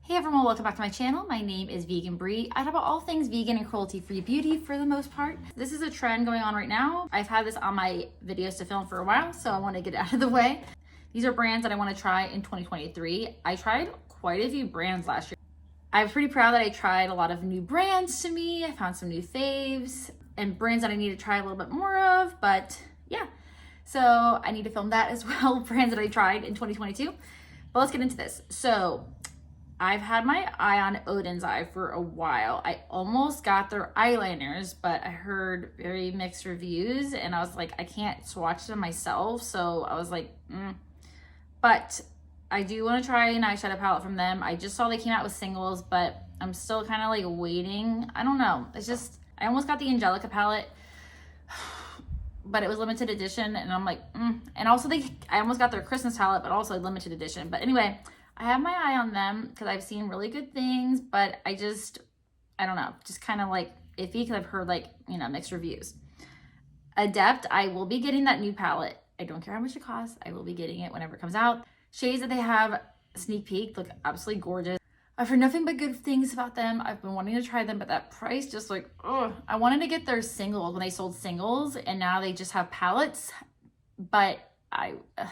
Hey everyone, welcome back to my channel. My name is Vegan Bree. I talk about all things vegan and cruelty-free beauty for the most part. This is a trend going on right now. I've had this on my videos to film for a while, so I want to get it out of the way. These are brands that I want to try in 2023. I tried quite a few brands last year. I'm pretty proud that I tried a lot of new brands to me. I found some new faves and brands that I need to try a little bit more of, but yeah. So I need to film that as well, brands that I tried in 2022. But let's get into this. So I've had my eye on Odin's Eye for a while. I almost got their eyeliners, but I heard very mixed reviews and I was like, I can't swatch them myself. So I was like, But I do want to try an eyeshadow palette from them. I just saw they came out with singles, but I'm still kind of like waiting. I don't know. It's just, I almost got the Angelica palette, but it was limited edition. And I'm like, And also I almost got their Christmas palette, but also limited edition. But anyway, I have my eye on them because I've seen really good things, but I don't know, just kind of like iffy because I've heard like, mixed reviews. Adept, I will be getting that new palette. I don't care how much it costs. I will be getting it whenever it comes out. Shades that they have sneak peek look absolutely gorgeous. I've heard nothing but good things about them. I've been wanting to try them, but that price just like, I wanted to get their singles when they sold singles and now they just have palettes, but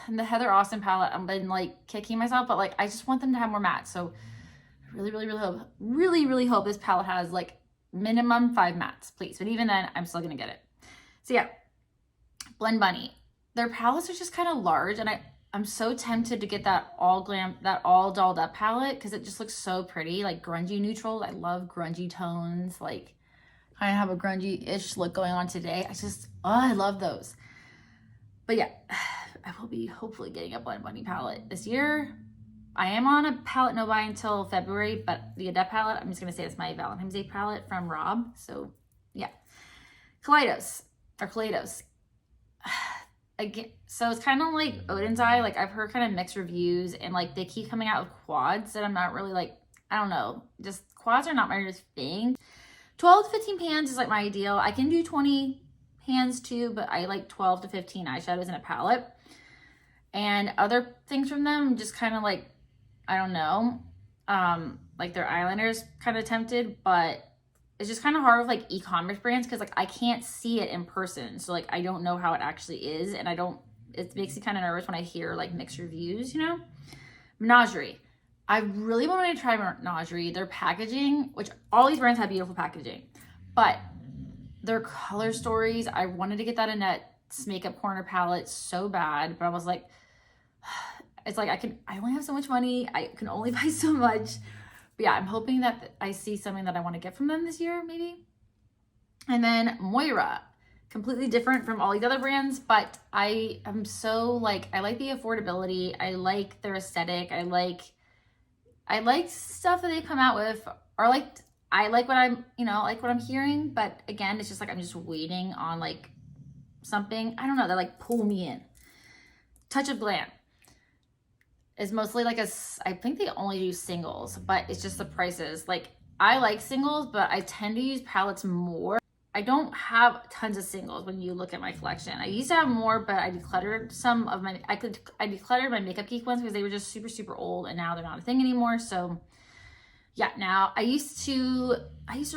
the Heather Austin palette, I've been like kicking myself, but like I just want them to have more mattes. So I really hope this palette has like minimum 5 mattes, please. But even then, I'm still gonna get it. So yeah, Blend Bunny. Their palettes are just kind of large, and I'm so tempted to get that all dolled up palette because it just looks so pretty, like grungy neutrals. I love grungy tones. Like I have a grungy-ish look going on today. I love those. But yeah, I will be hopefully getting a Blend Bunny palette this year. I am on a palette no buy until February, but the Adept palette, I'm just gonna say it's my Valentine's Day palette from Rob. So yeah, Kaleidos. Again, so it's kind of like Odin's Eye. Like I've heard kind of mixed reviews and like they keep coming out with quads that I'm not really like, I don't know, just quads are not my thing. 12 to 15 pans is like my ideal. I can do 20 pans too, but I like 12 to 15 eyeshadows in a palette. And other things from them, just kind of like, I don't know, like their eyeliners kind of tempted, but it's just kind of hard with like e-commerce brands because like I can't see it in person. So like I don't know how it actually is, and it makes me kind of nervous when I hear like mixed reviews, Menagerie. I really wanted to try Menagerie. Their packaging, which all these brands have beautiful packaging, but their color stories, I wanted to get that Annette's Makeup Corner palette so bad, but I was like, it's like I only have so much money. I can only buy so much. But yeah, I'm hoping that I see something that I want to get from them this year, maybe. And then Moira, completely different from all these other brands, but I am so like, I like the affordability. I like their aesthetic. I like stuff that they come out with, or like, I like what I'm hearing, but again, it's just like, I'm just waiting on like something, I don't know, that like pull me in. Touch of Glam is mostly like I think they only do singles, but it's just the prices. Like I like singles, but I tend to use palettes more. I don't have tons of singles when you look at my collection. I used to have more, but I decluttered some of my, I decluttered my Makeup Geek ones because they were just super, super old and now they're not a thing anymore. So yeah, now I used to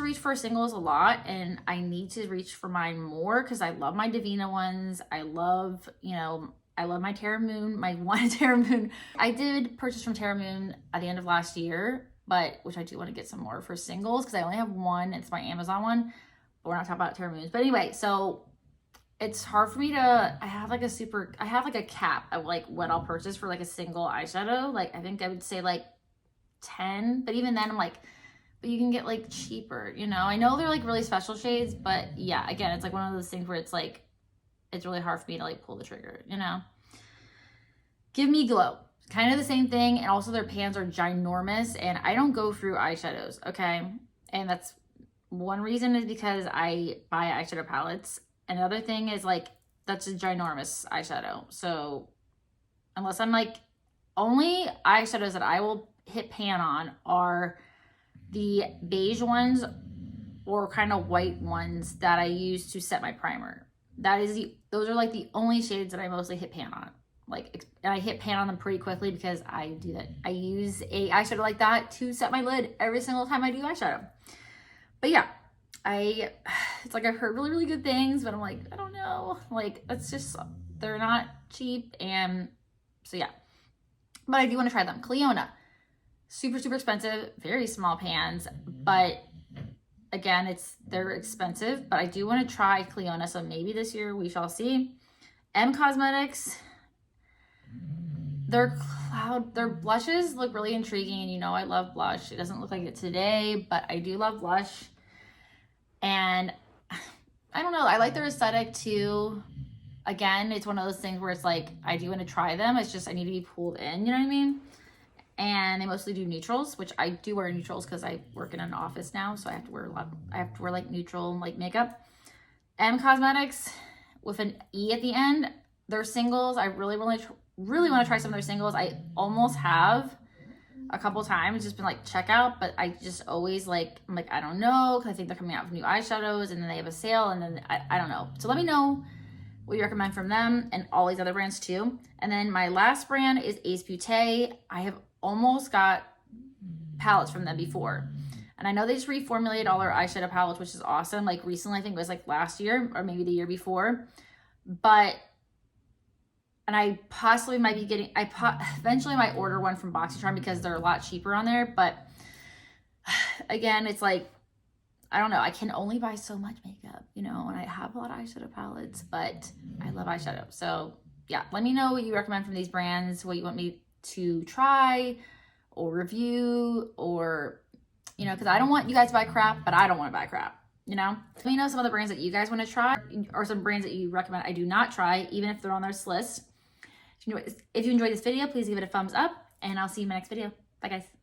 reach for singles a lot, and I need to reach for mine more because I love my Divina ones. I love, I love my Terra Moon, my one Terra Moon. I did purchase from Terra Moon at the end of last year, which I do want to get some more for singles because I only have one. It's my Amazon one, but we're not talking about Terra Moons. But anyway, so it's hard for me to, I have like a cap of like what I'll purchase for like a single eyeshadow. Like I think I would say like 10, but even then I'm like, but you can get like cheaper, I know they're like really special shades, but yeah, again, it's like one of those things where it's like, it's really hard for me to like pull the trigger, Give Me Glow, kind of the same thing. And also their pans are ginormous, and I don't go through eyeshadows. Okay. And that's one reason is because I buy eyeshadow palettes. Another thing is like, that's a ginormous eyeshadow. So unless I'm like, only eyeshadows that I will hit pan on are the beige ones or kind of white ones that I use to set my primer. Those are like the only shades that I mostly hit pan on. I hit pan on them pretty quickly because I do that. I use a eyeshadow like that to set my lid every single time I do eyeshadow. But yeah, it's like I've heard really, really good things, but I'm like, I don't know. Like, it's just, they're not cheap. And so yeah, but I do want to try them. Cleona, super, super expensive, very small pans, but again, they're expensive, but I do want to try Cleona. So maybe this year we shall see. M Cosmetics, their blushes look really intriguing. And you know, I love blush. It doesn't look like it today, but I do love blush. And I don't know, I like their aesthetic too. Again, it's one of those things where it's like, I do want to try them. It's just, I need to be pulled in, you know what I mean? And they mostly do neutrals, which I do wear neutrals because I work in an office now. So I have to wear like neutral like makeup. M Cosmetics with an E at the end. Their singles, I really want to try some of their singles. I almost have a couple times just been like checkout, but I just always like, I'm like, I don't know, because I think they're coming out with new eyeshadows and then they have a sale and then I don't know. So let me know what you recommend from them and all these other brands too. And then my last brand is Ace Beauté. I have almost got palettes from them before. And I know they just reformulated all their eyeshadow palettes, which is awesome. Like recently, I think it was like last year or maybe the year before. And I possibly might be getting, eventually I might order one from Boxycharm because they're a lot cheaper on there. But again, it's like, I don't know. I can only buy so much makeup, you know, and I have a lot of eyeshadow palettes, but I love eyeshadow. So yeah, let me know what you recommend from these brands, what you want me to try or review, or, you know, because I don't want you guys to buy crap, but I don't want to buy crap, you know? Let me know some of the brands that you guys want to try or some brands that you recommend I do not try, even if they're on this list. If you enjoyed this video, please give it a thumbs up, and I'll see you in my next video. Bye, guys.